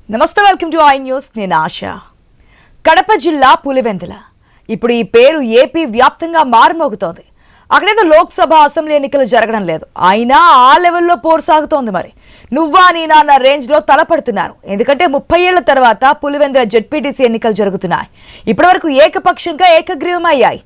నమస్తే, welcome to I news. నేను ఆశ. కడప జిల్లా పులివెందుల ఇప్పుడు ఈ పేరు ఏపీ వ్యాప్తంగా మారుమోగుతోంది. అక్కడేదో లోక్సభ అసెంబ్లీ ఎన్నికలు జరగడం లేదు, అయినా ఆ లెవెల్లో పోరు సాగుతోంది. మరి నువ్వా నేనా అన్న రేంజ్లో తలపడుతున్నారు. ఎందుకంటే 30 ఏళ్ల తర్వాత పులివెందుల జెడ్పీటీసీ ఎన్నికలు జరుగుతున్నాయి. ఇప్పటివరకు ఏకపక్షంగా ఏకగ్రీవం అయ్యాయి.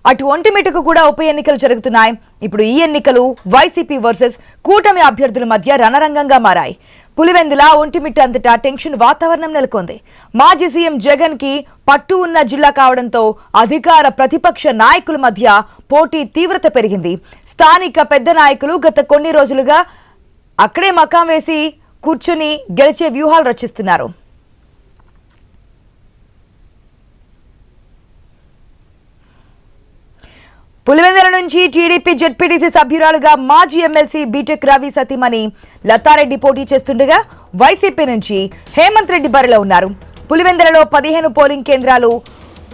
అటు ఒంటిమిటకు కూడా ఉప ఎన్నికలు జరుగుతున్నాయి. ఇప్పుడు ఈ ఎన్నికలు వైసీపీ వర్సెస్ కూటమి అభ్యర్థుల మధ్య రణరంగంగా మారాయి. పులివెందుల ఒంటిమిట్ట అంతటా టెన్షన్ వాతావరణం నెలకొంది. మాజీ సీఎం జగన్ కి పట్టు ఉన్న జిల్లా కావడంతో అధికార ప్రతిపక్ష నాయకుల మధ్య పోటీ తీవ్రత పెరిగింది. స్థానిక పెద్ద నాయకులు గత కొన్ని రోజులుగా అక్కడే మకాం వేసి కూర్చుని గెలిచే వ్యూహాలు రచిస్తున్నారు. పులివెందుల నుంచి టీడీపీ జెడ్పీటీసీ సభ్యురాలుగా మాజీ ఎమ్మెల్సీ బీటెక్ రవి సతీమణి లతారెడ్డి పోటీ చేస్తుండగా వైసీపీ నుంచి హేమంత్ రెడ్డి బరిలో ఉన్నారు. పులివెందులలో 15 పోలింగ్ కేంద్రాలు,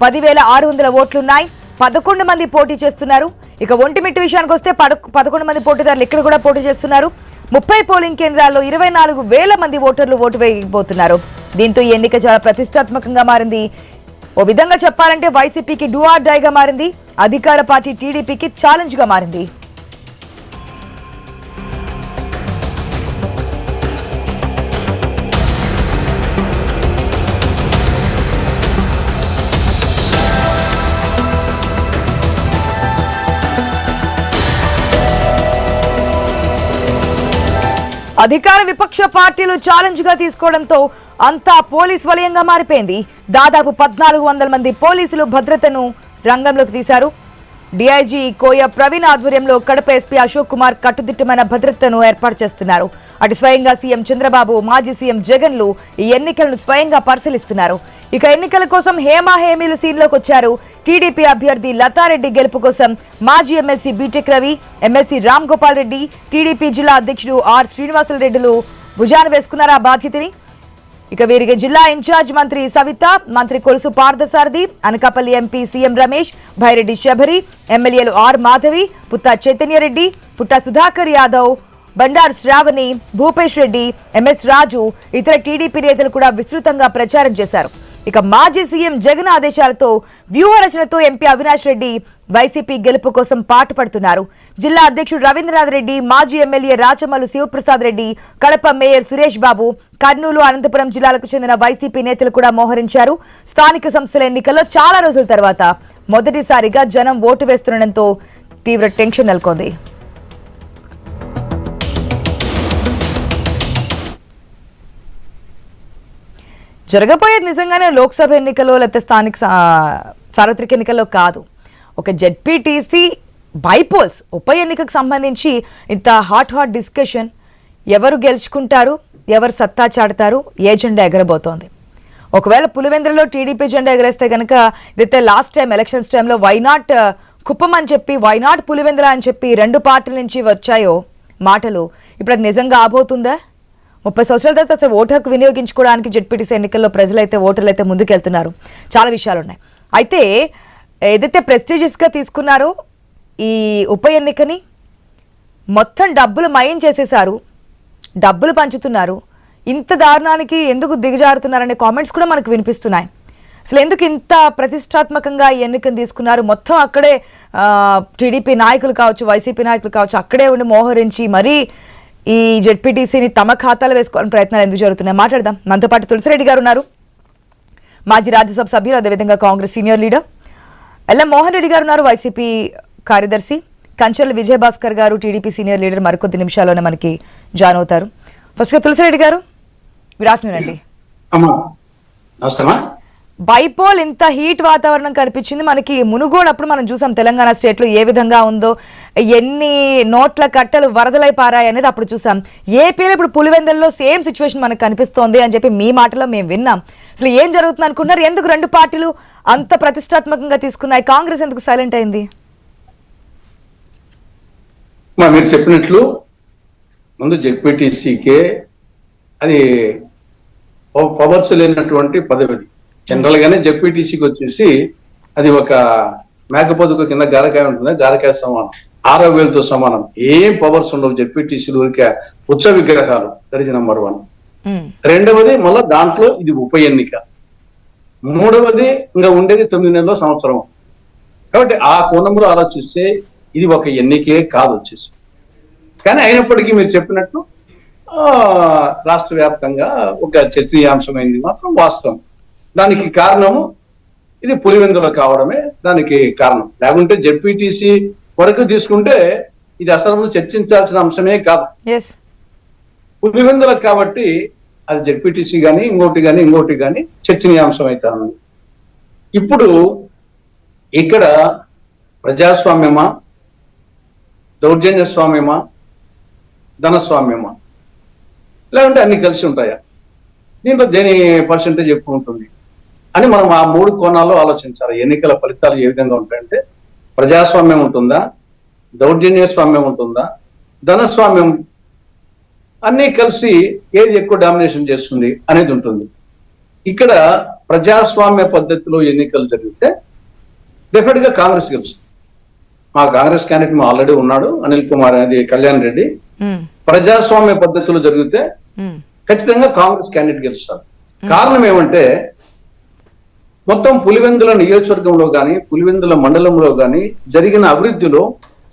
10,600 ఓట్లున్నాయి. 11 మంది పోటీ చేస్తున్నారు. ఇక ఒంటిమిట్ట విషయానికి వస్తే 11 మంది పోటీదారులు ఇక్కడ కూడా పోటీ చేస్తున్నారు. 30 పోలింగ్ కేంద్రాల్లో 24,000 మంది ఓటర్లు ఓటు వేయబోతున్నారు. దీంతో ఈ ఎన్నిక చాలా ప్రతిష్టాత్మకంగా మారింది. ఓ విధంగా చెప్పాలంటే వైసీపీకి డూ ఆర్ డైగా మారింది. అధికార పార్టీ టీడీపీకి ఛాలెంజ్ గా మారింది. అధికార విపక్ష పార్టీలు ఛాలెంజ్ గా తీసుకోవడంతో అంతా పోలీస్ వలయంగా మారిపోయింది. దాదాపు 1,400 మంది పోలీసులు భద్రతను రంగంలోకి తీశారు. డీఐజీ కోయ ప్రవీణ్ ఆధ్వర్యంలో కడప ఎస్పీ అశోక్ కుమార్ కట్టుదిట్టమైన భద్రతను ఏర్పాటు చేస్తున్నారు. అటు స్వయంగా సీఎం చంద్రబాబు, మాజీ సీఎం జగన్లు ఈ ఎన్నికలను స్వయంగా పరిశీలిస్తున్నారు. ఇక ఎన్నికల కోసం హేమీలు సీన్లోకి వచ్చారు. టీడీపీ అభ్యర్థి లతారెడ్డి గెలుపు కోసం మాజీ MLC BTech Ravi, MLC Ram Gopal Reddy, TDP జిల్లా అధ్యక్షుడు ఆర్ శ్రీనివాసులు రెడ్డిలు భుజాన వేసుకున్నారు ఆ బాధ్యతని. ఇక వీరికి జిల్లా ఇన్ఛార్జ్ మంత్రి సవిత, మంత్రి కొలుసు పార్థసారథి, అనకాపల్లి ఎంపీ సీఎం రమేష్, భైరెడ్డి శబరి, ఎమ్మెల్యేలు ఆర్ మాధవి, పుత్తా చైతన్యరెడ్డి, పుట్టా సుధాకర్ యాదవ్, బండారు శ్రావణి, భూపేష్ రెడ్డి, ఎంఎస్ రాజు, ఇతర టీడీపీ నేతలు కూడా విస్తృతంగా ప్రచారం చేశారు. ఇక మాజీ సీఎం జగన్ ఆదేశాలతో వ్యూహరచనతో ఎంపీ అవినాష్ రెడ్డి వైసీపీ గెలుపు కోసం పాటుపడుతున్నారు. జిల్లా అధ్యక్షుడు రవీంద్రనాథ్ రెడ్డి, మాజీ ఎమ్మెల్యే రాచమల్లు శివప్రసాద్ రెడ్డి, కడప మేయర్ సురేష్ బాబు, కర్నూలు, అనంతపురం జిల్లాలకు చెందిన వైసీపీ నేతలు కూడా మోహరించారు. స్థానిక సంస్థల ఎన్నికల్లో చాలా రోజుల తర్వాత మొదటిసారిగా జనం ఓటు వేస్తుండటంతో తీవ్ర టెన్షన్ నెలకొంది. జరగబోయేది నిజంగానే లోక్సభ ఎన్నికల్లో లేకపోతే స్థానిక సార్వత్రిక ఎన్నికల్లో కాదు, ఒక జెడ్పీటీసీ బైపోల్స్ ఉప ఎన్నికకు సంబంధించి ఇంత హాట్ డిస్కషన్. ఎవరు గెలుచుకుంటారు, ఎవరు సత్తా చాడతారు, ఏ జెండా ఎగరబోతోంది. ఒకవేళ పులివెందులలో టీడీపీ జెండా ఎగరేస్తే కనుక ఇదైతే లాస్ట్ టైం ఎలక్షన్స్ టైంలో వైనాట్ కుప్పం అని చెప్పి, వైనాట్ పులివెందుల అని చెప్పి 2 పార్టీల నుంచి వచ్చాయో మాటలు, ఇప్పుడు అది నిజంగా ఆబోతుందా? 30 సంవత్సరాల తర్వాత అసలు ఓటు హక్కు వినియోగించుకోవడానికి జెడ్పీటీసీ ఎన్నికల్లో ఓటర్లు అయితే ముందుకెళ్తున్నారు. చాలా విషయాలు ఉన్నాయి. అయితే ఏదైతే ప్రెస్టీజియస్గా తీసుకున్నారో ఈ ఉప ఎన్నికని మొత్తం డబ్బులు మయం చేసేశారు, డబ్బులు పంచుతున్నారు. ఇంత దారుణానికి ఎందుకు దిగజారుతున్నారనే కామెంట్స్ కూడా మనకు వినిపిస్తున్నాయి. అసలు ఎందుకు ఇంత ప్రతిష్టాత్మకంగా ఈ ఎన్నికను తీసుకున్నారు? మొత్తం అక్కడే టీడీపీ నాయకులు కావచ్చు, వైసీపీ నాయకులు కావచ్చు, అక్కడే ఉండి మోహరించి మరీ ఈ జెడ్పీటీసీని తమ ఖాతాలో వేసుకోవాలని ప్రయత్నాలు ఎందుకు జరుగుతున్నాయి మాట్లాడదాం. మనతో పాటు తులసిరెడ్డి గారు ఉన్నారు, మాజీ రాజ్యసభ సభ్యులు, అదేవిధంగా Congress senior leader. LM Mohan Reddy గారు ఉన్నారు, వైసీపీ కార్యదర్శి. కంచర్ల విజయభాస్కర్ గారు, టీడీపీ సీనియర్ లీడర్, మరికొద్ది నిమిషాల్లోనే మనకి జాయిన్ అవుతారు. ఫస్ట్గా తులసిరెడ్డి గారు, గుడ్ ఆఫ్టర్నూన్ అండి. బైపోల్ ఇంత హీట్ వాతావరణం కనిపించింది మనకి. మునుగోడు అప్పుడు మనం చూసాం తెలంగాణ స్టేట్లో ఏ విధంగా ఉందో, ఎన్ని నోట్ల కట్టలు వరదలై పారాయి అనేది అప్పుడు చూసాం. ఏపీలో ఇప్పుడు పులివెందులలో సేమ్ సిచ్యువేషన్ మనకు కనిపిస్తోంది అని చెప్పి మీ మాటలో మేము విన్నాం. అసలు ఏం జరుగుతుంది అనుకుంటున్నారు? ఎందుకు 2 పార్టీలు అంత ప్రతిష్టాత్మకంగా తీసుకున్నాయి? కాంగ్రెస్ ఎందుకు సైలెంట్ అయింది? మీరు చెప్పినట్లు ముందు జెడ్పీటీసీకే అది పవర్స్ లేనటువంటి పదవి. జనరల్ గానే జెడ్పీటీసీకి వచ్చేసి అది ఒక మేకపోతుకు కింద గారకాయ ఉంటుంది, గారకాయ సమానం, 6,000తో సమానం. ఏం పవర్స్ ఉండవు జెడ్పీటీసీలు, ఊరికే ఉత్సవ విగ్రహాలు. That is number 1. రెండవది మళ్ళా దాంట్లో ఇది ఉప ఎన్నిక, మూడవది ఇంకా ఉండేది 9 నెలల సంవత్సరం. కాబట్టి ఆ కోణంలో ఆలోచిస్తే ఇది ఒక ఎన్నికే కాదు వచ్చేసి. కానీ అయినప్పటికీ మీరు చెప్పినట్టు రాష్ట్ర వ్యాప్తంగా ఒక చర్చనీయాంశమైంది మాత్రం వాస్తవం. దానికి కారణము ఇది పులివెందుల కావడమే దానికి కారణం. లేకుంటే జెడ్పీటీసీ వరకు తీసుకుంటే ఇది అసలు చర్చించాల్సిన అంశమే కాదు. పులివెందుల కాబట్టి అది జెడ్పీటీసీ కానీ ఇంకోటి కానీ చర్చనీయాంశం అవుతాను. ఇప్పుడు ఇక్కడ ప్రజాస్వామ్యమా, దౌర్జన్య స్వామ్యమా, ధనస్వామ్యమా, లేకుంటే అన్ని కలిసి ఉంటాయా, దీంట్లో దేని పర్సెంటేజ్ ఎక్కువ ఉంటుంది అని మనం ఆ 3 కోణాల్లో ఆలోచించాలి. ఎన్నికల ఫలితాలు ఏ విధంగా ఉంటాయంటే ప్రజాస్వామ్యం ఉంటుందా, దౌర్జన్య స్వామ్యం ఉంటుందా, ధనస్వామ్యం, అన్నీ కలిసి ఏది ఎక్కువ డామినేషన్ చేస్తుంది అనేది ఉంటుంది. ఇక్కడ ప్రజాస్వామ్య పద్ధతిలో ఎన్నికలు జరిగితే డెఫినెట్ గా కాంగ్రెస్ గెలుస్తుంది. మా కాంగ్రెస్ క్యాండిడేట్ ఆల్రెడీ ఉన్నాడు, అనిల్ కుమార్ అనేది కళ్యాణ్ రెడ్డి. ప్రజాస్వామ్య పద్ధతిలో జరిగితే ఖచ్చితంగా కాంగ్రెస్ క్యాండిడేట్ గెలుస్తారు. కారణం ఏమంటే మొత్తం పులివెందుల నియోజకవర్గంలో కానీ పులివెందుల మండలంలో కానీ జరిగిన అభివృద్ధిలో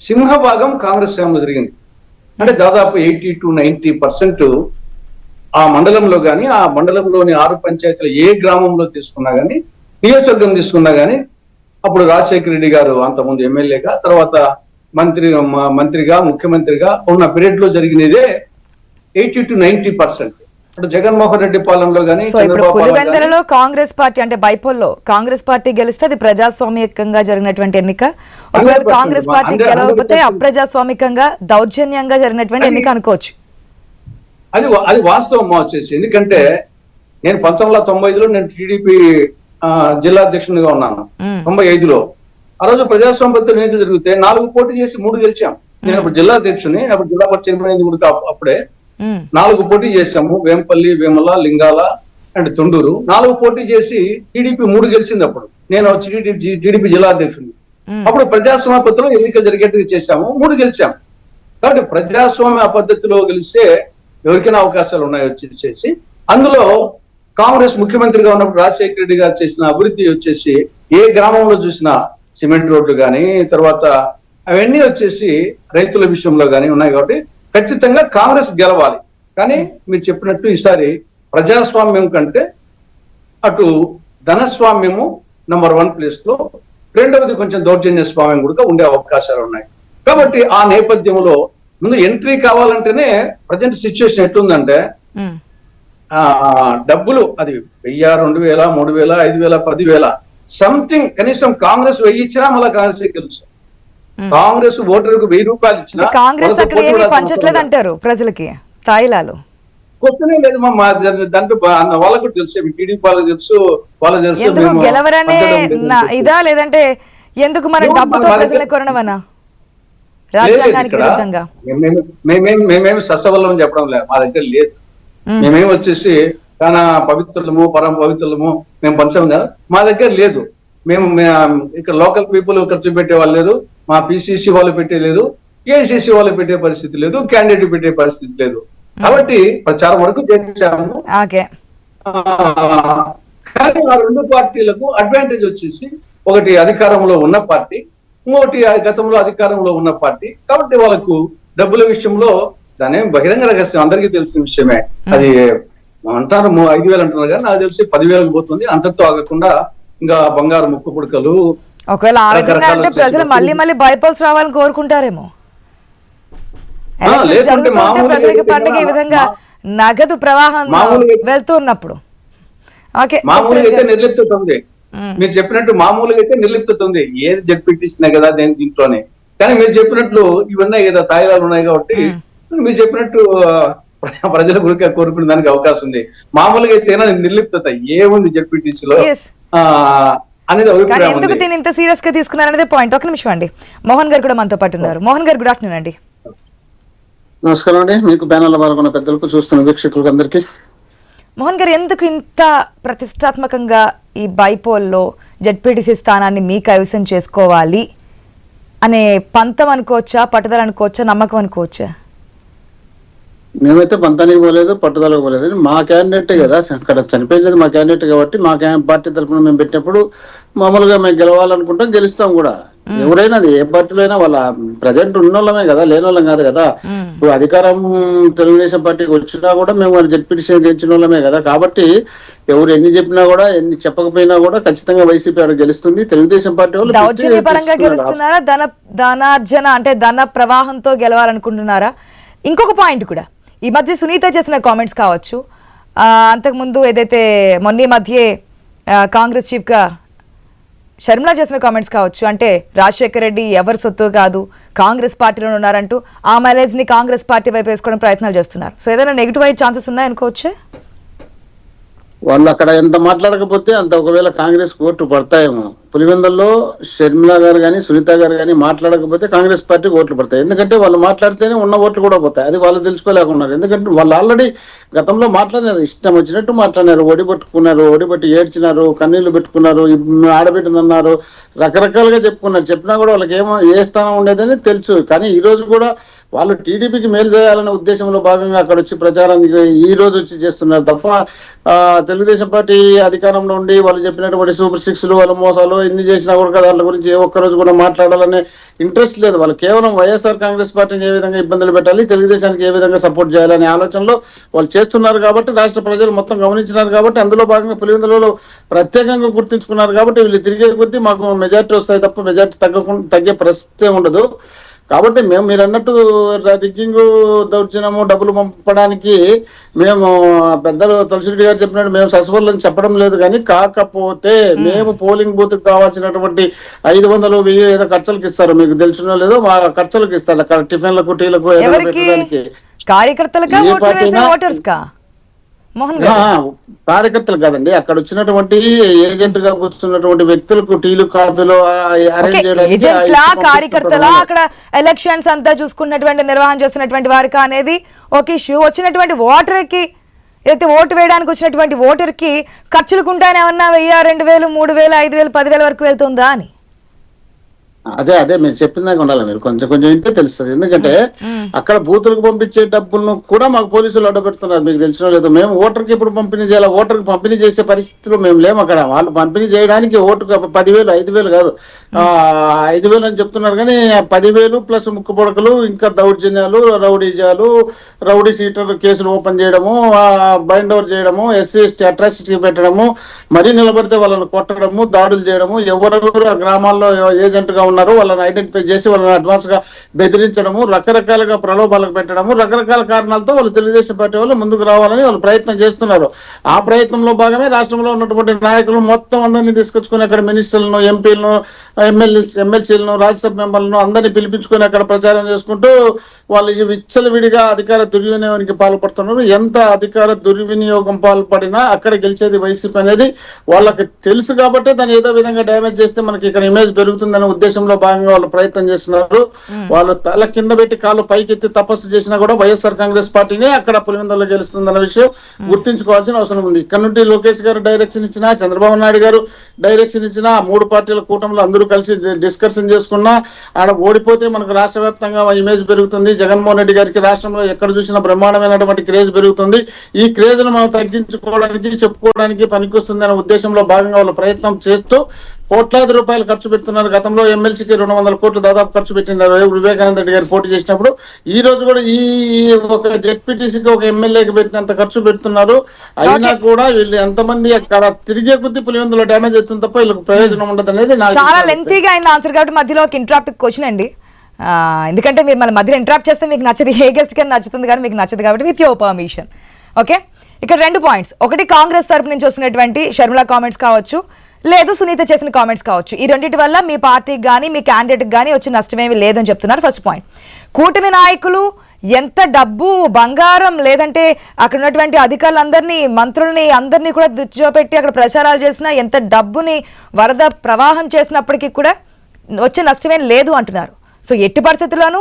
సింహభాగం కాంగ్రెస్ హయాంలో జరిగింది. అంటే దాదాపు 80 to 90% ఆ మండలంలో కానీ ఆ మండలంలోని 6 పంచాయతీలు ఏ గ్రామంలో తీసుకున్నా కానీ నియోజకవర్గం తీసుకున్నా కానీ అప్పుడు రాజశేఖర రెడ్డి గారు అంతకుముందు ఎమ్మెల్యేగా తర్వాత మంత్రిగా ముఖ్యమంత్రిగా ఉన్న పీరియడ్ లో జరిగినదే 80 to 90%. ఇప్పుడు జగన్మోహన్ రెడ్డి పాలనలో కానీ పులివెందులలో కాంగ్రెస్ పార్టీ అంటే బైపోల్లో కాంగ్రెస్ పార్టీ గెలిస్తే అది ప్రజాస్వామికంగా జరిగినటువంటి ఎన్నిక. ఒకవేళ కాంగ్రెస్ పార్టీ గెలవకపోతే అప్రజాస్వామికంగా దౌర్జన్యంగా జరిగినటువంటి ఎన్నిక అనుకోవచ్చు. అది వాస్తవం వచ్చేసి. ఎందుకంటే నేను 1995లో నేను టీడీపీ జిల్లా అధ్యక్షునిగా ఉన్నాను. 95లో ఆ రోజు ప్రజాస్వామ్య ఎన్నిక జరిగితే 4 పోటీ చేసి 3 గెలిచాం. నేను అప్పుడు జిల్లా అధ్యక్షుని, అప్పుడు జిల్లా పరిచయం అప్పుడే 4 పోటీ చేశాము. వేంపల్లి, వేముల, లింగాల అండ్ తొండూరు 4 పోటీ చేసి టీడీపీ 3 గెలిచింది. అప్పుడు నేను వచ్చి టీడీపీ జిల్లా అధ్యక్షుడిని. అప్పుడు ప్రజాస్వామ్య పద్ధతిలో ఎన్నికలు జరిగేట్టుగా చేశాము, 3 గెలిచాం. కాబట్టి ప్రజాస్వామ్య పద్ధతిలో గెలిస్తే ఎవరికైనా అవకాశాలు ఉన్నాయి వచ్చేసి. అందులో కాంగ్రెస్ ముఖ్యమంత్రిగా ఉన్నప్పుడు రాజశేఖర రెడ్డి గారు చేసిన అభివృద్ధి వచ్చేసి ఏ గ్రామంలో చూసినా సిమెంట్ రోడ్లు కానీ తర్వాత అవన్నీ వచ్చేసి రైతుల విషయంలో కానీ ఉన్నాయి. కాబట్టి ఖచ్చితంగా కాంగ్రెస్ గెలవాలి. కానీ మీరు చెప్పినట్టు ఈసారి ప్రజాస్వామ్యం కంటే అటు ధనస్వామ్యము నంబర్ 1 ప్లేస్ లో, రెండవది కొంచెం దౌర్జన్య స్వామ్యం కూడా ఉండే అవకాశాలు ఉన్నాయి. కాబట్టి ఆ నేపథ్యంలో ముందు ఎంట్రీ కావాలంటేనే ప్రజెంట్ సిచ్యువేషన్ ఎట్లుందంటే డబ్బులు అది 1000, 2000, 3000, 5000, 10,000 సంథింగ్, కనీసం కాంగ్రెస్ 1000 ఇచ్చినా మళ్ళీ కాంగ్రెస్ గెలుస్తుంది. కాంగ్రెస్ ఓటర్కు 1000 రూపాయలు ఇచ్చినా కాంగ్రెస్ పంచట్లేదు అంటారు ప్రజలకి. తాయిలాలు కొత్తనే లేదు మా దాంట్లో వాళ్ళకు తెలుసు, టీడీపీ వాళ్ళకి తెలుసు, వాళ్ళకి తెలుసు. ఎందుకు గెలవరనే ఇదా, లేదంటే ఎందుకు మన డబ్బుతో ప్రజలు కొనవనా? రాజ్యాంగానికి విరుద్ధంగా మేమేమి సస్యవల్లం చెప్పడం లేదు, మా దగ్గర లేదు. మేమేమి వచ్చేసి కానీ పవిత్రులము పరమ పవిత్రులము మేము పంచం కదా, మా దగ్గర లేదు. మేము ఇక్కడ లోకల్ పీపుల్ ఖర్చు పెట్టే వాళ్ళు లేదు, మా పిసిసి వాళ్ళు పెట్టేలేదు, ఏఐసిసి వాళ్ళు పెట్టే పరిస్థితి లేదు, క్యాండిడేట్ పెట్టే పరిస్థితి లేదు. కాబట్టి ప్రచారం వరకు చేశాము. కానీ ఆ 2 పార్టీలకు అడ్వాంటేజ్ వచ్చేసి ఒకటి అధికారంలో ఉన్న పార్టీ, ఇంకోటి గతంలో అధికారంలో ఉన్న పార్టీ. కాబట్టి వాళ్ళకు డబ్బుల విషయంలో దాని బహిరంగ రహస్యం, అందరికీ తెలిసిన విషయమే. అది అంటారు 5,000 అంటున్నారు కానీ నాకు తెలిసి 10,000కు పోతుంది. అంతటితో ఆగకుండా ఇంకా బంగారు ముక్కు పుడకలు. ఒకవేళ ఆ విధంగా అంటే ప్రజలు మళ్ళీ మళ్ళీ బైపాస్ రావాలని కోరుకుంటారేమో. ప్రజలకి పండుగ ఈ విధంగా నగదు ప్రవాహం వెళ్తున్నప్పుడు మామూలుగా అయితే నిర్లిప్తత ఉంది. మీరు చెప్పినట్టు మామూలుగా అయితే నిర్లిప్తత ఉంది, ఏది జడ్పీటీసీనే కదా దేని దీంట్లోనే. కానీ మీరు చెప్పినట్లు ఇవన్నీ ఏదో తాయిలాలు ఉన్నాయి కాబట్టి మీరు చెప్పినట్టు ప్రజల గురికి కోరుకునే దానికి అవకాశం ఉంది. మామూలుగా అయితే నిర్లిప్తత ఏముంది జడ్పీటీసీలో అనేది అభిప్రాయం. ఎందుకు దీన్ని ఇంత సీరియస్ గా తీసుకున్నారనేది పాయింట్. ఒక నిమిషం అండి, మోహన్ గారు కూడా మనతో పాటు ఉన్నారు. మోహన్ గారు, గుడ్ ఆఫ్టర్నూన్ అండి. నమస్కారం అండి, మీకు ప్యానెల్ పాల్గొన్న పెద్దలకు, చూస్తున్న వీక్షకులకు అందరికీ. మోహన్ గారు, ఎందుకు ఇంత ప్రతిష్టాత్మకంగా ఈ బైపోల్లో జడ్పీటీసీ స్థానాన్ని మీ కైవసం చేసుకోవాలి అనే పంతం అనుకోవచ్చా, పట్టుదల అనుకోవచ్చా, నమ్మకం అనుకోవచ్చా? మేమైతే పంతానికి పోలేదు, పట్టుదలకు పోలేదు. మా క్యాండిడేట్ కదా అక్కడ చనిపోయింది, మా క్యాండిడేట్ కాబట్టి మా పార్టీ తరఫున మేము పెట్టినప్పుడు మామూలుగా మేము గెలవాలనుకుంటాం, గెలుస్తాం కూడా. ఎవరైనా అది ఏ పార్టీలో అయినా వాళ్ళ ప్రజెంట్ ఉన్నోళ్ళమే కదా, లేని వాళ్ళం కాదు కదా. ఇప్పుడు అధికారం తెలుగుదేశం పార్టీకి వచ్చినా కూడా మేము జడ్పీటీసీ గెలిచిన వాళ్ళమే కదా. కాబట్టి ఎవరు ఎన్ని చెప్పినా కూడా, ఎన్ని చెప్పకపోయినా కూడా ఖచ్చితంగా వైసీపీ ఆడ గెలుస్తుంది. తెలుగుదేశం పార్టీ వాళ్ళు దౌర్జన్య పరంగా గెలుస్తున్నారా, ధనార్జన అంటే ధన ప్రవాహంతో గెలవాలనుకుంటున్నారా? ఇంకొక పాయింట్ కూడా, ఈ మధ్య సునీత చేసిన కామెంట్స్ కావచ్చు, అంతకుముందు ఏదైతే మొన్న మధ్యే కాంగ్రెస్ చీఫ్గా షర్మిల చేసిన కామెంట్స్ కావచ్చు, అంటే రాజశేఖర రెడ్డి ఎవరి సొత్తు కాదు, కాంగ్రెస్ పార్టీలో ఉన్నారంటూ ఆ మైలేజ్ని కాంగ్రెస్ పార్టీ వైపు వేసుకోవడం ప్రయత్నాలు చేస్తున్నారు. సో ఏదైనా నెగిటివ్ అయ్యే ఛాన్సెస్ ఉన్నాయనుకోవచ్చు. వాళ్ళు అక్కడ ఎంత మాట్లాడకపోతే అంత ఒకవేళ కాంగ్రెస్ ఓట్లు పడతాయేమో. పులివెందుల్లో షర్మిల గారు కానీ సునీత గారు కానీ మాట్లాడకపోతే కాంగ్రెస్ పార్టీకి ఓట్లు పడతాయి. ఎందుకంటే వాళ్ళు మాట్లాడితేనే ఉన్న ఓట్లు కూడా పోతాయి. అది వాళ్ళు తెలుసుకోలేకున్నారు. ఎందుకంటే వాళ్ళు ఆల్రెడీ గతంలో మాట్లాడినారు, ఇష్టం వచ్చినట్టు మాట్లాడినారు, ఒడిపట్టుకున్నారు, ఒడిపట్టి ఏడ్చినారు, కన్నీళ్లు పెట్టుకున్నారు, ఆడబెట్టునన్నారు, రకరకాలుగా చెప్పుకున్నారు. చెప్పినా కూడా వాళ్ళకి ఏ స్థానం ఉండేదని తెలుసు. కానీ ఈ రోజు కూడా వాళ్ళు టీడీపీకి మేలు చేయాలనే ఉద్దేశంలో భాగంగా అక్కడ వచ్చి ప్రచారానికి ఈ రోజు వచ్చి చేస్తున్నారు తప్ప తెలుగుదేశం పార్టీ అధికారంలో ఉండి వాళ్ళు చెప్పినటువంటి సూపర్ సిక్స్లు, వాళ్ళ మోసాలు ఎన్ని చేసినా కూడా దాని గురించి ఏ ఒక్కరోజు కూడా మాట్లాడాలనే ఇంట్రెస్ట్ లేదు. వాళ్ళు కేవలం వైఎస్ఆర్ కాంగ్రెస్ పార్టీని ఏ విధంగా ఇబ్బందులు పెట్టాలి, తెలుగుదేశానికి ఏ విధంగా సపోర్ట్ చేయాలనే ఆలోచనలో వాళ్ళు చేస్తున్నారు. కాబట్టి రాష్ట్ర ప్రజలు మొత్తం గమనించినారు. కాబట్టి అందులో భాగంగా పులివెందులలో ప్రత్యేకంగా గుర్తించుకున్నారు. కాబట్టి వీళ్ళు తిరిగే కొద్దీ మాకు మెజార్టీ వస్తాయి తప్ప మెజార్టీ తగ్గే పరిస్థితి ఉండదు. కాబట్టి మీరు అన్నట్టు రిగ్గింగ్, దౌర్జన్యము, డబ్బులు పంపడానికి మేము పెద్దలు తులసిరెడ్డి గారు చెప్పినట్టు మేము సస్వల్లని చెప్పడం లేదు. కానీ కాకపోతే మేము పోలింగ్ బూత్ కి కావాల్సినటువంటి 500, 1000 ఏదో ఖర్చులకు ఇస్తారు, మీకు తెలిసినో లేదో మా ఖర్చులకు ఇస్తారు. అక్కడ టిఫిన్లకు, టీలకు పెట్టడానికి కార్యకర్తలు కాదండి, అక్కడ వచ్చినటువంటి ఏజెంట్ గా కూర్చున్నటువంటి వ్యక్తులకు టీలు, కాఫీలు అరేంజ్ చేయడానికి. కార్యకర్తల అక్కడ ఎలక్షన్స్ అంతా చూసుకున్నటువంటి నిర్వహణ చేస్తున్నటువంటి వారికి అనేది ఒక ఇష్యూ. వచ్చినటువంటి ఓటర్కి అయితే ఓటు వేయడానికి వచ్చినటువంటి ఓటర్కి ఖర్చులకు ఉంటాయని 1000, 2000, 3000, 5000, 10,000 వరకు వెళ్తుందా అని. అదే మీరు చెప్పిందాక ఉండాలి. మీరు కొంచెం వింటే తెలుస్తుంది. ఎందుకంటే అక్కడ బూతులకు పంపించే డబ్బులను కూడా మాకు పోలీసులు అడ్డపెడుతున్నారు, మీకు తెలిసిన లేదు. మేము ఓటర్కి ఇప్పుడు పంపిణీ చేయాలి, ఓటర్కి పంపిణీ చేసే పరిస్థితిలో మేము లేము. అక్కడ వాళ్ళు పంపిణీ చేయడానికి ఓటుకు 10,000, 5,000 కాదు, 5,000 అని చెప్తున్నారు. కానీ 10,000 ప్లస్ ముక్కు పొడకలు, ఇంకా దౌర్జన్యాలు, రౌడీ సీటర్ కేసులు ఓపెన్ చేయడము, బైండ్ ఓవర్ చేయడము, SC ST అట్రాసిటీ పెట్టడము, మరీ నిలబడితే వాళ్ళని కొట్టడము, దాడులు చేయడము, ఎవరెవరు ఆ గ్రామాల్లో ఏజెంట్ గా ఉన్నారు వాళ్ళని ఐడెంటిఫై చేసి వాళ్ళని అడ్వాన్స్ గా బెదిరించడము, రకరకాలుగా ప్రలోభాలకు పెట్టడము, రకరకాల కారణాలతో వాళ్ళు తెలుగుదేశం పార్టీ వాళ్ళు ముందుకు రావాలని వాళ్ళు ప్రయత్నం చేస్తున్నారు. ఆ ప్రయత్నంలో భాగమే రాష్ట్రంలో ఉన్నటువంటి నాయకులు మొత్తం అందరినీ తీసుకొచ్చుకుని అక్కడ మినిస్టర్లను, ఎంపీలను, ఎమ్మెల్సీలను, రాజ్యసభ మెంబర్లను అందరినీ పిలిపించుకొని అక్కడ ప్రచారం చేసుకుంటూ వాళ్ళు విచ్చలవిడిగా అధికార దుర్వినియోగానికి పాల్పడుతున్నారు. ఎంత అధికార దుర్వినియోగం పాల్పడినా అక్కడ గెలిచేది వైసీపీ అనేది వాళ్ళకి తెలుసు. కాబట్టి దాన్ని ఏదో విధంగా డ్యామేజ్ చేస్తే మనకి ఇక్కడ ఇమేజ్ పెరుగుతుందనే ఉద్దేశంలో భాగంగా వాళ్ళు ప్రయత్నం చేస్తున్నారు. వాళ్ళు తల కింద పెట్టి కాళ్ళు పైకెత్తి తపస్సు చేసినా కూడా వైఎస్ఆర్ కాంగ్రెస్ పార్టీనే అక్కడ పులివెందులలో గెలుస్తుందన్న విషయం గుర్తించుకోవాల్సిన అవసరం ఉంది. ఇక్కడ నుండి లోకేష్ గారు డైరెక్షన్ ఇచ్చినా, చంద్రబాబు నాయుడు గారు డైరెక్షన్ ఇచ్చినా, 3 పార్టీల కూటమిలో అందరూ కలిసి డిస్కషన్ చేసుకున్నా ఆడ ఓడిపోతే మనకు రాష్ట్ర వ్యాప్తంగా ఇమేజ్ పెరుగుతుంది. జగన్మోహన్ రెడ్డి గారికి రాష్ట్రంలో ఎక్కడ చూసినా బ్రహ్మాండమైనటువంటి క్రేజ్ పెరుగుతుంది. ఈ క్రేజ్ ను మనం తగ్గించుకోవడానికి, చెప్పుకోవడానికి పనికొస్తుంది అనే ఉద్దేశంలో భాగంగా వాళ్ళు ప్రయత్నం చేస్తూ కోట్లాది రూపాయలు ఖర్చు పెడుతున్నారు. గతంలో ఎమ్మెల్సీకి 200 కోట్లు దాదాపు ఖర్చు పెట్టినారు వివేకానంద రెడ్డి గారు పోటీ చేసినప్పుడు. ఈ రోజు కూడా ఈ ఒక జెడ్పీటీసీకి, ఒక ఎమ్మెల్యేకి పెట్టినంత ఖర్చు పెడుతున్నారు. అయినా కూడా వీళ్ళు ఎంతమంది అక్కడ తిరిగే కొద్ది పులివెందులో డ్యామేజ్ అవుతుంది తప్ప వీళ్ళకి ప్రయోజనం ఉండదు అనేది చాలా లెంతీగా అయిన ఆన్సర్. కాబట్టి మధ్యలో ఒక ఇంటరాప్ట్ క్వశ్చన్ అండి, ఎందుకంటే మీరు మన మధ్యలో ఇంటరాప్ట్ చేస్తే మీకు నచ్చదు, ఏ గెస్ట్ కి నచ్చుతుంది కానీ మీకు నచ్చదు. కాబట్టి విత్ యువర్ పర్మిషన్. ఓకే, ఇక్కడ 2 పాయింట్స్. ఒకటి, కాంగ్రెస్ తరపు నుంచి వస్తున్నటువంటి షర్మిల కామెంట్స్ కావచ్చు, లేదు సునీత చేసిన కామెంట్స్ కావచ్చు. ఈ రెండింటి వల్ల మీ పార్టీకి కానీ మీ క్యాండిడేట్కి కానీ వచ్చిన నష్టమేమి లేదని చెప్తున్నారు. ఫస్ట్ పాయింట్, కూటమి నాయకులు ఎంత డబ్బు, బంగారం, లేదంటే అక్కడ ఉన్నటువంటి అధికారులందరినీ, మంత్రుల్ని అందరినీ కూడా దుచ్చోపెట్టి అక్కడ ప్రచారాలు చేసినా, ఎంత డబ్బుని వరద ప్రవాహం చేసినప్పటికీ కూడా వచ్చే నష్టమేం లేదు అంటున్నారు. సో ఎట్టి పరిస్థితుల్లోనూ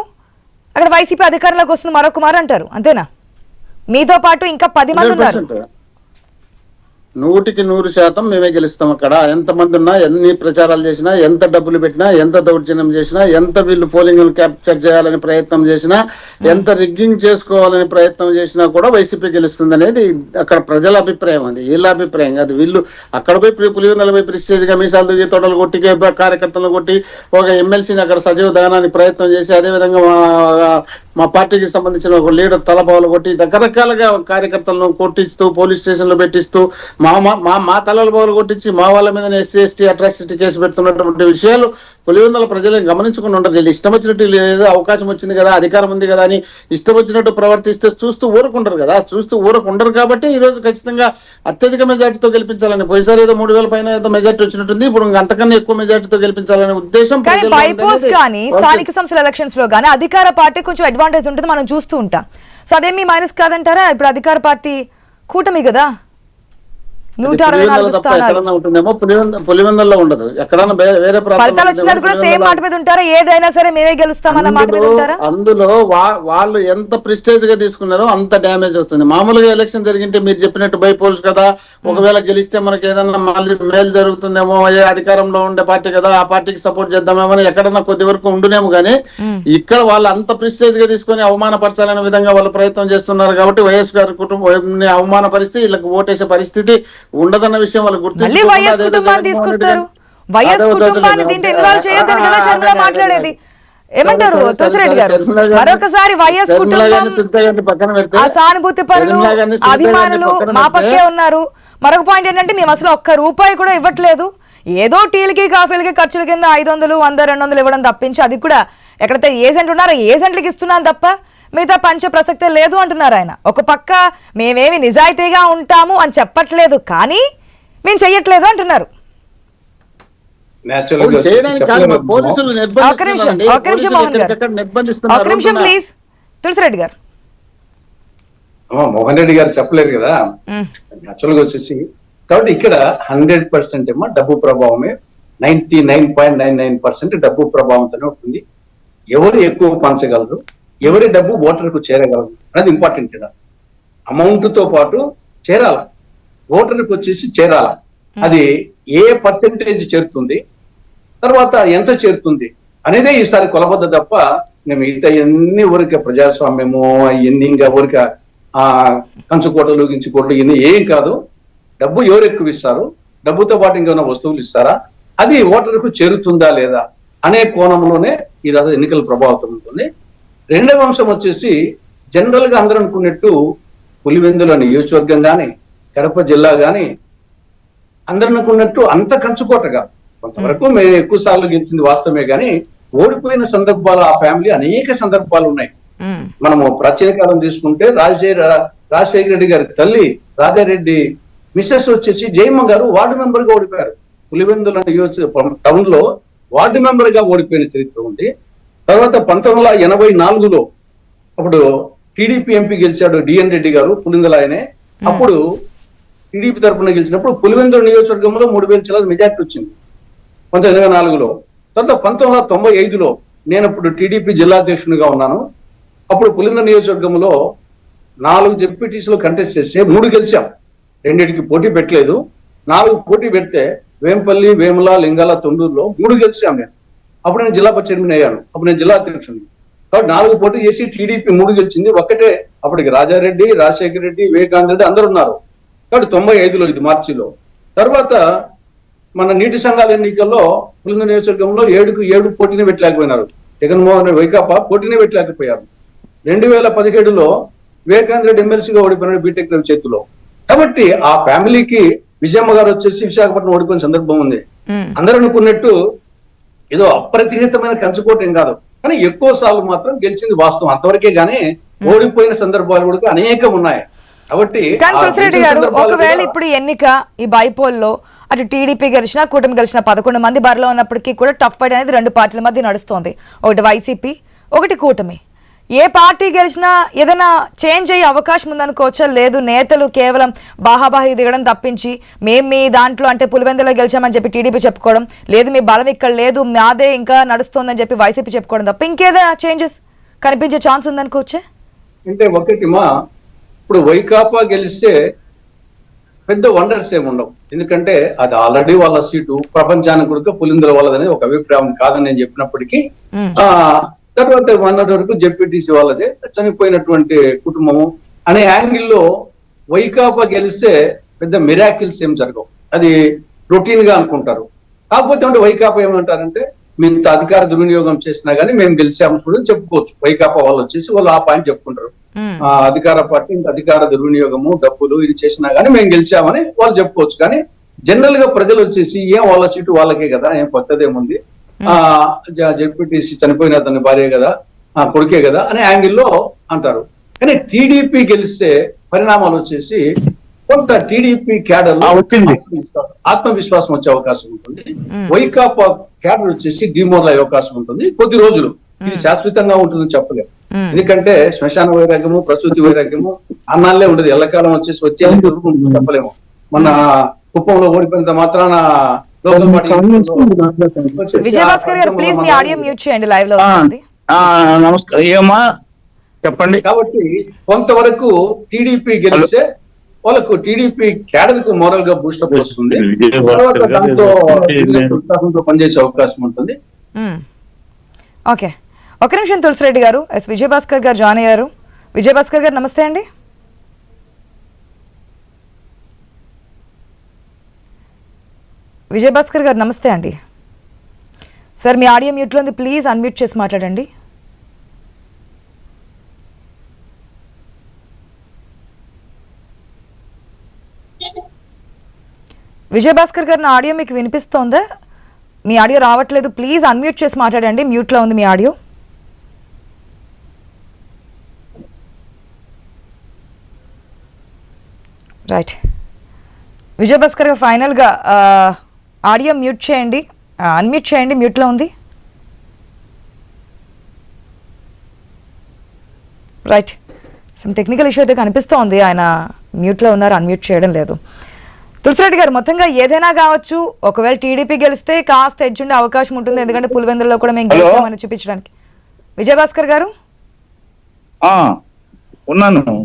అక్కడ వైసీపీ అధికారంలోకి వస్తుంది మరొక మారు అంటారు, అంతేనా? మీతో పాటు ఇంకా 10 మంది ఉన్నారు. 100% మేమే గెలుస్తాం. అక్కడ ఎంతమంది ఉన్నా, ఎన్ని ప్రచారాలు చేసినా, ఎంత డబ్బులు పెట్టినా, ఎంత దౌర్జన్యం చేసినా, ఎంత వీళ్ళు పోలింగ్ క్యాప్చర్ చేయాలని ప్రయత్నం చేసినా, ఎంత రిగ్గింగ్ చేసుకోవాలని ప్రయత్నం చేసినా కూడా వైసీపీ గెలుస్తుంది అనేది అక్కడ ప్రజల అభిప్రాయం. అది వీళ్ళ అభిప్రాయం కాదు. వీళ్ళు అక్కడ పోయి పులివెందుల పోయి ప్రెస్టేజ్ గా మీసాలు దిగి తోటలు కొట్టి కార్యకర్తలను కొట్టి ఒక ఎమ్మెల్సీని అక్కడ సజీవ దహనానికి ప్రయత్నం చేసి, అదేవిధంగా మా పార్టీకి సంబంధించిన ఒక లీడర్ తలబావులు కొట్టి రకరకాలుగా కార్యకర్తలను కొట్టిస్తూ పోలీస్ స్టేషన్ లో పెట్టిస్తూ మా తలల బావులు కొట్టించి మా వాళ్ళ మీద SC/ST అట్రాసిటీ కేసు పెడుతున్నటువంటి విషయాలు పులివెందుల ప్రజలను గమనించుకుని ఉంటారు. వీళ్ళు ఇష్టం వచ్చినట్టు ఏదో అవకాశం వచ్చింది కదా, అధికారం ఉంది కదా అని ఇష్టం వచ్చినట్టు ప్రవర్తిస్తే చూస్తూ ఊరుకుంటారు కదా. చూస్తూ ఊరుకుంటారు కాబట్టి ఈ రోజు ఖచ్చితంగా అత్యధిక మెజార్టీతో గెలిపించాలని, పోయినసారి ఏదో 3,000 పైన ఏదో మెజార్టీ వచ్చినట్టుంది, ఇప్పుడు అంతకన్నా ఎక్కువ మెజార్టీతో గెలిపించాలనే ఉద్దేశం. కానీ స్థానిక సంస్థల ఎలక్షన్స్ లో కానీ అధికార పార్టీ కొంచెం అడ్వాంటేజ్ ఉంటుంది, మనం చూస్తూ ఉంటాం. సో అదేమీ మైనస్ కాదంటారా? ఇప్పుడు అధికార పార్టీ కూటమి కదా, 164 స్థానాలు ఉంటుందేమో, పులివెందుల్లో ఉండదు. ఎక్కడన్నా వేరే ఫలితాలు వచ్చినది కూడా సేమ్ మాట మీద ఉంటారా? ఏదైనా సరే మేమే గెలుస్తామన్న మాట మీద ఉంటారా? అందులో వాళ్ళు ఎంత ప్రెస్టేజ్ గా తీసుకున్నారో అంత డ్యామేజ్ అవుతుంది. మామూలుగా ఎలక్షన్ జరిగింటే మీరు చెప్పినట్టు బైపోల్స్ కదా, ఒకవేళ గెలిస్తే మనకి ఏదన్నా మళ్ళీ మేలు జరుగుతుందేమో, అధికారంలో ఉండే పార్టీ కదా, ఆ పార్టీకి సపోర్ట్ చేద్దామేమో అని ఎక్కడన్నా కొద్ది వరకు ఉండునేమో. కానీ ఇక్కడ వాళ్ళు అంత ప్రెస్టేజ్ గా తీసుకొని అవమానపరచాలనే విధంగా వాళ్ళు ప్రయత్నం చేస్తున్నారు. కాబట్టి వైఎస్ గారి కుటుంబం అవమానపరిస్తే వీళ్ళకి ఓటేసే పరిస్థితి ఉండదన్న విషయం వాళ్ళు గుర్తించి వైఎస్ కుటుంబాన్ని తీసుకొస్తారు. వైఎస్ కుటుంబాన్ని దీంట్లో ఇన్వాల్వ్ చేయొద్దని కదా షర్మిల మాట్లాడేది. ఏమంటారు తులసిరెడ్డి గారు? మరొకసారి వైఎస్ కుటుంబం ఆ సానుభూతి పరులు, అభిమానులు మా పక్కే ఉన్నారు. మరొక పాయింట్ ఏంటంటే మేము అసలు ఒక్క రూపాయి కూడా ఇవ్వట్లేదు, ఏదో టీలకి కాఫీలకి ఖర్చుల కింద 500, 100, 200 ఇవ్వడం తప్పించి, అది కూడా ఎక్కడైతే ఏజెంట్ ఉన్నారో ఏజెంట్లకి ఇస్తున్నాను తప్ప మిగతా పంచ ప్రసక్తే లేదు అంటున్నారు ఆయన. ఒక పక్క మేమేమి నిజాయితీగా ఉంటాము అని చెప్పట్లేదు, కానీ మేము చెయ్యట్లేదు అంటున్నారు. ప్లీజ్ తులసిరెడ్డి గారు. మోహన్ రెడ్డి గారు చెప్పలేరు కదా యాక్చువల్ గా వచ్చేసి. కాబట్టి ఇక్కడ 100% ఏమో డబ్బు ప్రభావమే, 99.99% డబ్బు ప్రభావంతోనే ఉంటుంది. ఎవరు ఎక్కువ పంచగలరు, ఎవరి డబ్బు ఓటర్కు చేరగలరు అనేది ఇంపార్టెంట్. కదా అమౌంట్ తో పాటు చేరాల, ఓటర్కి వచ్చేసి చేరాల. అది ఏ పర్సెంటేజ్ చేరుతుంది, తర్వాత ఎంత చేరుతుంది అనేదే ఈసారి కొలబద్ద తప్ప మిగతా ఎన్ని ఊరిక ప్రజాస్వామ్యము, ఎన్ని ఇంకా ఊరిక కంచుకోటలు గించుకోటలు ఇన్ని ఏం కాదు. డబ్బు ఎవరు ఎక్కువ ఇస్తారు, డబ్బుతో పాటు ఇంకేమైనా వస్తువులు ఇస్తారా, అది ఓటర్కు చేరుతుందా లేదా అనే కోణంలోనే ఈ ఎన్నికల ప్రభావితం ఉంటుంది. రెండవ అంశం వచ్చేసి జనరల్ గా అందరూ అనుకున్నట్టు పులివెందుల నియోజకవర్గం కానీ కడప జిల్లా కానీ అందరూ అనుకున్నట్టు అంత కంచుకోటగా, కొంతవరకు మేము ఎక్కువ సార్లు గెలిచింది వాస్తవమే, కానీ ఓడిపోయిన సందర్భాలు ఆ ఫ్యామిలీ అనేక సందర్భాలు ఉన్నాయి. మనము ప్రాచీన కాలం తీసుకుంటే రాజశేఖర రెడ్డి గారి తల్లి రాజారెడ్డి మిసెస్ వచ్చేసి జయమ్మ గారు వార్డు మెంబర్ గా ఓడిపోయారు. పులివెందుల నియోజకవర్గం టౌన్ లో వార్డు మెంబర్ గా ఓడిపోయిన చరిత్ర ఉంది. తర్వాత 1984లో అప్పుడు టీడీపీ ఎంపీ గెలిచాడు డిఎన్ రెడ్డి గారు, పులివెందుల ఆయనే. అప్పుడు టీడీపీ తరఫున గెలిచినప్పుడు పులివెందుల నియోజకవర్గంలో 3000 చిల్లర మెజార్టీ వచ్చింది 1984లో. తర్వాత 1995లో నేను అప్పుడు టీడీపీ జిల్లా అధ్యక్షునిగా ఉన్నాను. అప్పుడు పులివెందుల నియోజకవర్గంలో 4 జెడ్పీటీసీలో కంటెస్ట్ చేస్తే 3 గెలిచాం, 2కి పోటీ పెట్టలేదు. 4 పోటీ పెడితే వేంపల్లి, వేముల, లింగాల, తొండూరులో 3 గెలిచాం నేను. అప్పుడు నేను జిల్లా చైర్మన్ అయ్యాను, అప్పుడు నేను జిల్లా అధ్యక్షుడిని. కాబట్టి 4 పోటీ చేసి టీడీపీ 3 గెలిచింది. ఒక్కటే అప్పటికి రాజారెడ్డి, రాజశేఖర రెడ్డి, వివేకానంద రెడ్డి అందరు ఉన్నారు. కాబట్టి 95లో ఇది మార్చిలో. తర్వాత మన నీటి సంఘాల ఎన్నికల్లో పులివెందుల నియోజకవర్గంలో 7కు 7 పోటీని పెట్టలేకపోయినారు. జగన్మోహన్ రెడ్డి వైకాపా పోటీనే పెట్టలేకపోయారు. 2017లో వివేకానంద రెడ్డి ఎమ్మెల్సీగా ఓడిపోయినాడు బీటెక్ రవి చేతిలో. కాబట్టి ఆ ఫ్యామిలీకి విజయమ్మ గారు వచ్చేసి విశాఖపట్నం ఓడిపోయిన సందర్భం ఉంది. అందరూ అనుకున్నట్టు ఏదో అప్రతిహితమైన కంచుకోట ఏం కాదు, కానీ ఎక్కువ సార్లు మాత్రం గెలిచింది వాస్తవం అంతవరకే. గానీ ఓడిపోయిన సందర్భాలు కూడా అనేకం ఉన్నాయి. కాబట్టి తులసిరెడ్డి గారు, ఒకవేళ ఇప్పుడు ఎన్నిక ఈ బైపోల్లో అటు టీడీపీ గెలిచినా కూటమి గెలిచిన 11 మంది బరిలో ఉన్నప్పటికీ కూడా టఫ్ ఫైట్ అనేది 2 పార్టీల మధ్య నడుస్తోంది. ఒకటి వైసీపీ, ఒకటి కూటమి. ఏ పార్టీ గెలిచినా ఏదైనా చేంజ్ అయ్యే అవకాశం ఉందనుకోవచ్చా? లేదు, నేతలు కేవలం బాహాబాహి దిగడం తప్పించి మేము మీ దాంట్లో అంటే పులివెందులో గెలిచామని చెప్పి టీడీపీ చెప్పుకోవడం, లేదు మీ బలం ఇక్కడ లేదు మాదే ఇంకా నడుస్తోందని చెప్పి వైసీపీ చెప్పుకోవడం తప్ప ఇంకేదైనా చేంజెస్ కనిపించే ఛాన్స్ ఉందనుకోవచ్చా? అంటే ఒకటి ఇప్పుడు వైకాపా గెలిస్తే పెద్ద వండర్స్ ఏమి ఉండవు. ఎందుకంటే అది ఆల్రెడీ వాళ్ళ సీటు ప్రపంచానికి కూడా పులిందుల వాళ్ళదని ఒక అభిప్రాయం కాదని నేను చెప్పినప్పటికీ తర్వాత మొన్నటి వరకు జెడ్పీటీసీ వాళ్ళదే చనిపోయినటువంటి కుటుంబము అనే యాంగిల్లో వైకాపా గెలిస్తే పెద్ద మిరాకిల్స్ ఏం జరగవు, అది రొటీన్ గా అనుకుంటారు. కాకపోతే అంటే వైకాపా ఏమంటారంటే మేము అధికార దుర్వినియోగం చేసినా గానీ మేము గెలిచాము చూడని చెప్పుకోవచ్చు. వైకాపా వాళ్ళు వచ్చేసి వాళ్ళు ఆ పాయింట్ చెప్పుకుంటారు, అధికార పార్టీ అధికార దుర్వినియోగము డబ్బులు ఇది చేసినా గానీ మేము గెలిచామని వాళ్ళు చెప్పుకోవచ్చు. కానీ జనరల్ గా ప్రజలు వచ్చేసి ఏం వాళ్ళ సీటు వాళ్ళకే కదా, ఏం కొత్తదేముంది, జెడ్పీటీసీ చనిపోయిన అతని భార్య కదా, కొడుకే కదా అనే యాంగిల్లో అంటారు. కానీ టీడీపీ గెలిస్తే పరిణామాలు వచ్చేసి కొంత టీడీపీ క్యాడర్ ఆత్మవిశ్వాసం వచ్చే అవకాశం ఉంటుంది. వైకాపా క్యాడర్ వచ్చేసి డిమోరల్ అయ్యే అవకాశం ఉంటుంది కొద్ది రోజులు. ఇది శాశ్వతంగా ఉంటుందని చెప్పలేము. ఎందుకంటే శ్మశాన వైరాగ్యము ప్రసూతి వైరాగ్యము అన్నాళ్ళే ఉండదు, ఎల్లకాలం వచ్చేసి వచ్చే చెప్పలేము. మన కుప్పంలో ఓడిపోయినంత మాత్రాన విజయభాస్కర్ గారు ప్లీజ్ మీ ఆడియో మ్యూట్ చేయండి, లైవ్ లో నమస్కారం ఏమా చెప్పండి. కాబట్టి కొంతవరకు టీడీపీ గెలిస్తే వాళ్ళకు టీడీపీ క్యాడర్ కు మోరల్ గా బూస్టప్ వస్తుంది, తర్వాత దాంతో ఉత్సాహంతో పనిచేసే అవకాశం ఉంటుంది. ఓకే, ఒక నిమిషం తులసిరెడ్డి గారు, ఎస్ విజయభాస్కర్ గారు జాయిన్ అయ్యారు. విజయభాస్కర్ గారు నమస్తే అండి. విజయభాస్కర్ గారు నమస్తే అండి. సార్ మీ ఆడియో మ్యూట్లో ఉంది, ప్లీజ్ అన్మ్యూట్ చేసి మాట్లాడండి. విజయభాస్కర్ గారు నా ఆడియో మీకు వినిపిస్తోందా? మీ ఆడియో రావట్లేదు, ప్లీజ్ అన్మ్యూట్ చేసి మాట్లాడండి, మ్యూట్లో ఉంది మీ ఆడియో. రైట్, విజయభాస్కర్ గారు ఫైనల్గా ఆడియో మ్యూట్ చేయండి, అన్మ్యూట్ చేయండి, మ్యూట్లో ఉంది. రైట్, సమ్ టెక్నికల్ ఇష్యూ అయితే కనిపిస్తోంది, ఆయన మ్యూట్లో ఉన్నారు, అన్మ్యూట్ చేయడం లేదు. తులసిరెడ్డి గారు మొత్తంగా ఏదైనా కావచ్చు, ఒకవేళ టీడీపీ గెలిస్తే కాస్త ఎడ్జ్ ఉండే అవకాశం ఉంటుంది, ఎందుకంటే పులివెందులలో కూడా మేము గెలిచామని చూపించడానికి. విజయభాస్కర్ గారు ఉన్నాను.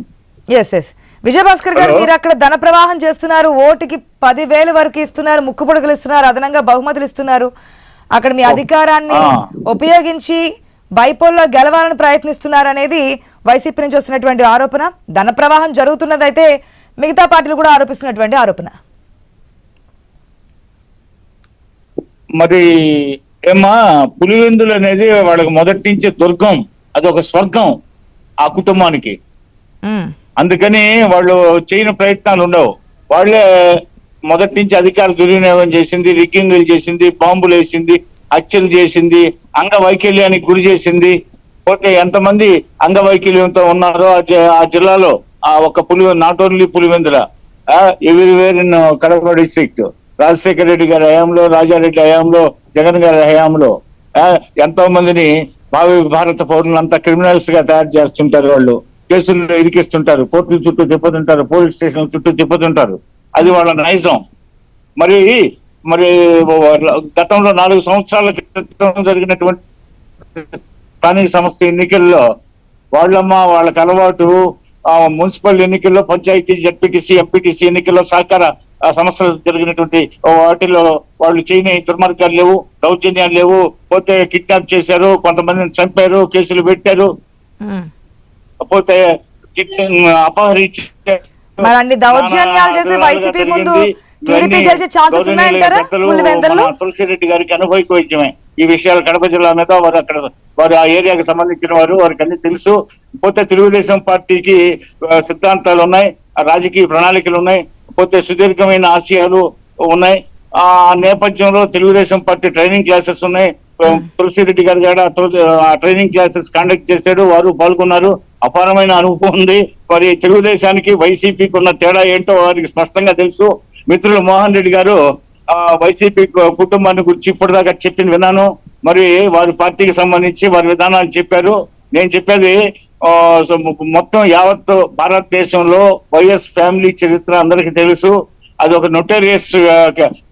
ఎస్ ఎస్ విజయభాస్కర్ గారు, మీరు అక్కడ ధన ప్రవాహం చేస్తున్నారు, ఓటుకి 10,000 వరకు ఇస్తున్నారు, ముక్కు పొడకలు ఇస్తున్నారు, అదనంగా బహుమతులు ఇస్తున్నారు. అక్కడ మీ అధికారాన్ని ఉపయోగించి బైపోల్లో గెలవాలని ప్రయత్నిస్తున్నారు అనేది వైసీపీ నుంచి వస్తున్నటువంటి ఆరోపణ. ధన ప్రవాహం జరుగుతున్నదైతే మిగతా పార్టీలు కూడా ఆరోపిస్తున్నటువంటి ఆరోపణ. మరి ఏమా పులివెందులు అనేది వాళ్ళకి మొదటి నుంచి దుర్గం, అదొక స్వర్గం ఆ కుటుంబానికి. అందుకని వాళ్ళు చేయని ప్రయత్నాలు ఉండవు. వాళ్ళే మొదటి నుంచి అధికార దుర్వినియోగం చేసింది, రిగ్గింగులు చేసింది, బాంబులు వేసింది, హత్యలు చేసింది, అంగవైకల్యానికి గురి చేసింది. పోతే ఎంతమంది అంగవైకల్యంతో ఉన్నారో ఆ జిల్లాలో, ఆ ఒక not only Pulivendula, everywhere in Kadapa district, Rajasekhara Reddy గారి హయాంలో, రాజారెడ్డి హయాంలో, జగన్ గారి హయాంలో ఎంతో మందిని భారత పౌరులంతా క్రిమినల్స్ గా తయారు చేస్తుంటారు. వాళ్ళు కేసుల్లో ఇరికిస్తుంటారు, కోర్టుల చుట్టూ తిప్పుతుంటారు, పోలీస్ స్టేషన్ చుట్టూ తిప్పుతుంటారు. అది వాళ్ళ నైజం. మరి గతంలో 4 సంవత్సరాల క్రితం జరిగినటువంటి స్థానిక సంస్థ ఎన్నికల్లో వాళ్ళకి అలవాటు మున్సిపల్ ఎన్నికల్లో, పంచాయతీ, జడ్పీటీసీ, ఎంపీటీసీ ఎన్నికల్లో సహకార సంస్థలు జరిగినటువంటి వాటిలో వాళ్ళు చేయని దుర్మార్గాలు లేవు, దౌర్జన్యాలు లేవు. పోతే కిడ్నాప్ చేశారు, కొంతమందిని చంపారు, కేసులు పెట్టారు, పోతే అపహరించారు. తులసిరెడ్డి గారికి అనుభవైకమైత్యమే ఈ విషయాలు. కడప జిల్లా మీద వారు ఆ ఏరియాకి సంబంధించిన వారు, వారికి అన్ని తెలుసు. పోతే తెలుగుదేశం పార్టీకి సిద్ధాంతాలు ఉన్నాయి, రాజకీయ ప్రణాళికలు ఉన్నాయి, పోతే సుదీర్ఘమైన ఆశయాలు ఉన్నాయి. ఆ నేపథ్యంలో తెలుగుదేశం పార్టీ ట్రైనింగ్ క్లాసెస్ ఉన్నాయి. తులసిరెడ్డి గారు కూడా ఆ ట్రైనింగ్ క్లాసెస్ కండక్ట్ చేశారు, వారు పాల్గొన్నారు. అపారమైన అనుభవం ఉంది. మరి తెలుగుదేశానికి వైసీపీకి ఉన్న తేడా ఏంటో వారికి స్పష్టంగా తెలుసు. మిత్రులు మోహన్ రెడ్డి గారు వైసీపీ కుటుంబాన్ని గురించి ఇప్పటిదాకా చెప్పింది విన్నాను. మరి వారి పార్టీకి సంబంధించి వారి విధానాలు చెప్పారు. నేను చెప్పేది మొత్తం యావత్ భారతదేశంలో వైఎస్ ఫ్యామిలీ చరిత్ర అందరికీ తెలుసు. అది ఒక నోటోరియస్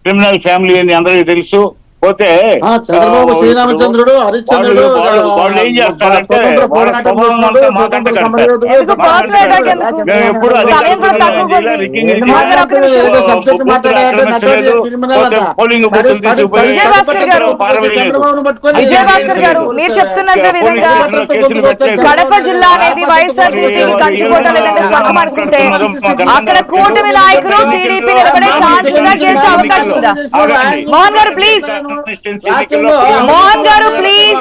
క్రిమినల్ ఫ్యామిలీ అని అందరికీ తెలుసు. పోతే చంద్రబాబు శ్రీరామచంద్రుడు హరిశ్చంద్రుడు వాళ్ళు ఏం చేస్తారంటే స్వతంత్ర వాళ్ళ పోరాటం స్వభావం చేస్తున్నాడు, అంతా మాకంటే స్వతంత్ర కడతారు. సమరయోధుడు. ఎందుకు personal attack ఎందుకు? మేము ఎప్పుడు సమయం కూడా తక్కువగా ఉంది. ఏదో subject మాట్లాడాలంటే నటరాజు క్రిమినల్ అట. పోలింగ్ బూతులు తీసుకుపోయి విజయభాస్కర్ గారు, చంద్రబాబును పట్టుకొని విజయభాస్కర్ గారు, మీరు చెప్తున్నంత విధంగా కడప జిల్లా అనేది వైఎస్ఆర్సీపీకి కంచుకోట లేదంటే స్వర్గం అనుకుంటే అక్కడ కూటమి నాయకులు టీడీపీ నిలబడే ఛాన్స్ ఉందా, గెలిచే అవకాశం ఉందా? మోహన్ గారు ప్లీజ్, మోహన్ గారు ప్లీజ్,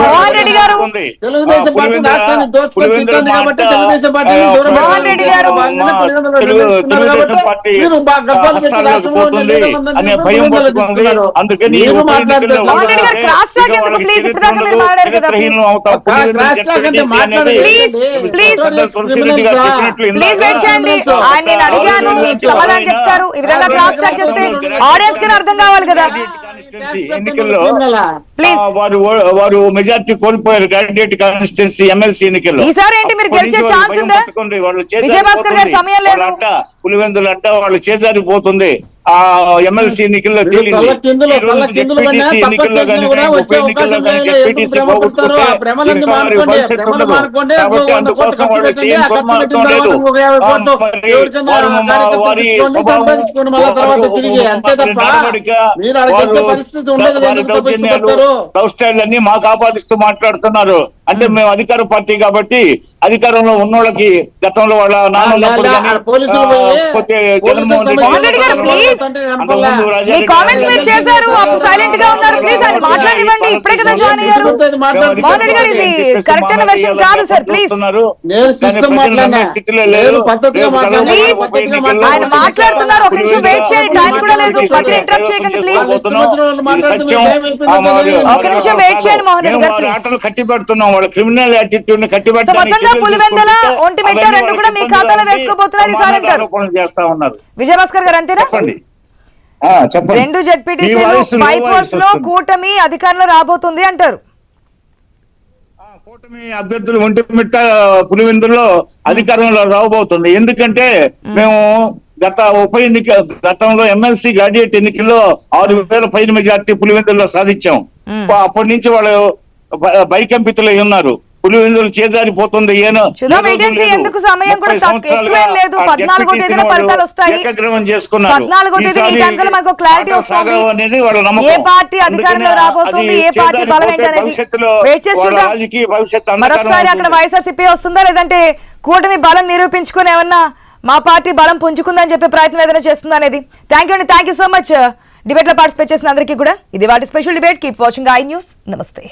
మోహన్ రెడ్డి గారు, తెలుగుదేశం పార్టీ రాష్ట్రాన్ని దోచుకొని తింటుంది కాబట్టి తెలుగుదేశం పార్టీని దూరం మోహన్ రెడ్డి గారు, అనే భయం పట్టుకుంది. అందుకని మోహన్ రెడ్డి గారు క్రాస్ టాక్ ఎందుకు ప్లీజ్? ఇప్పటిదాకా మీరు మాట్లాడారు కదా ప్లీజ్ ప్లీజ్ వెయిట్ చేయండి. ఆయన నేను అడిగాను, సమాధానం చెప్తారు. ఈ విధంగా క్రాస్ టాక్ చేస్తే ఆడియన్స్ కి అర్థం కావాలి కదా. ఎన్నికల్లో ప్లీజ్ వారు మెజార్టీ కోల్పోయారు గ్రాడ్యుయేట్ కాన్స్టిట్యున్సీ ఎమ్మెల్సీ ఎన్నికల్లో. ఈసారి ఏంటి మీరు గెలిచే ఛాన్స్ ఉందా? విజయభాస్కర్ గారు సమయం లేదు. పులివెందులు అంట వాళ్ళు చేజారిపోతుంది ఆ ఎమ్మెల్సీ ఎన్నికల్లో తేలింది. అందుకోసం వాళ్ళు చేయడం లేదు. లవ్ స్టైల్ అన్ని మాకు ఆపాదిస్తూ మాట్లాడుతున్నారు. అంటే మేము అధికార పార్టీ కాబట్టి అధికారంలో ఉన్నోళ్ళకి గతంలో వాళ్ళ నాన్న జగన్మోహన్ రెడ్డి గారు ప్లీజ్ మీ కామెంట్స్ మీరు చేశారు, అప్పుడు సైలెంట్ గా ఉన్నారు. ప్లీజ్ ఆయన మాట్లాడివ్వండి. ఇప్పుడే కదా జాయిన్ అయ్యారు. మోహన్ రెడ్డి గారు ఇది కరెక్ట్ అయిన విషయం కాదు సార్. ప్లీజ్ ఆయన మాట్లాడుతున్నారు. ఒక నిమిషం వెయిట్ చేయండి, టైం కూడా లేదు. మధ్య ఇంటరప్ట్ చేయకండి ప్లీజ్. ఒక నిమిషం వెయిట్ చేయండి మోహన్ రెడ్డి గారు ప్లీజ్. కట్టి పెడుతున్నాం వాళ్ళ క్రిమినల్ యాటిట్యూడ్ ని కట్టి మొత్తంగా పులివెందుల ఒంటిమిట్ట రెండు కూడా మీ ఖాతాలో వేసుకోబోతున్నారు ఈసారి అంటారు చేస్తా ఉన్నారు. విజయభాస్కర్ గారు అంతేనా? చెప్పండి. రెండు జెడ్పీటీసీలు బైపోల్స్ లో కూటమి అధికారంలో రాబోతుంది అంటారు. కూటమి అభ్యర్థులు ఒంటిమిట్ట పులివెందుల్లో అధికారంలో రాబోతుంది. ఎందుకంటే మేము గతంలో ఎమ్మెల్సీ గ్రాడ్యుయేట్ ఎన్నికల్లో 6,000 పైన మెజార్టీ పులివెందుల్లో సాధించాం. అప్పటి నుంచి వాళ్ళు భయకంపితులై ఉన్నారు. పులివెందులు చేజారిపోతుంది. ఎందుకు సమయం కూడా ఎక్కువేం లేదు. 14వ తేదీన ఫలితాలు వస్తాయి. 14వ తేదీన మనకు క్లారిటీ వస్తుంది. ఏ పార్టీ అధికారంలో రాబోతుంది, ఏ పార్టీ బలం ఏంటనేది వెయిట్ చేసి చూద్దాం. మరొకసారి అక్కడ వైఎస్ఆర్సీపీ వస్తుందా లేదంటే కూటమి బలం నిరూపించుకుని ఏమన్నా మా పార్టీ బలం పుంజుకుందని చెప్పే ప్రయత్నం ఏదైనా చేస్తుందా అనేది. థ్యాంక్ యూ అండి, thank you so much debate లో పార్టిసిపేట్ చేసిన అందరికీ కూడా. ఇది వాటి special debate. Keep watching I news. నమస్తే.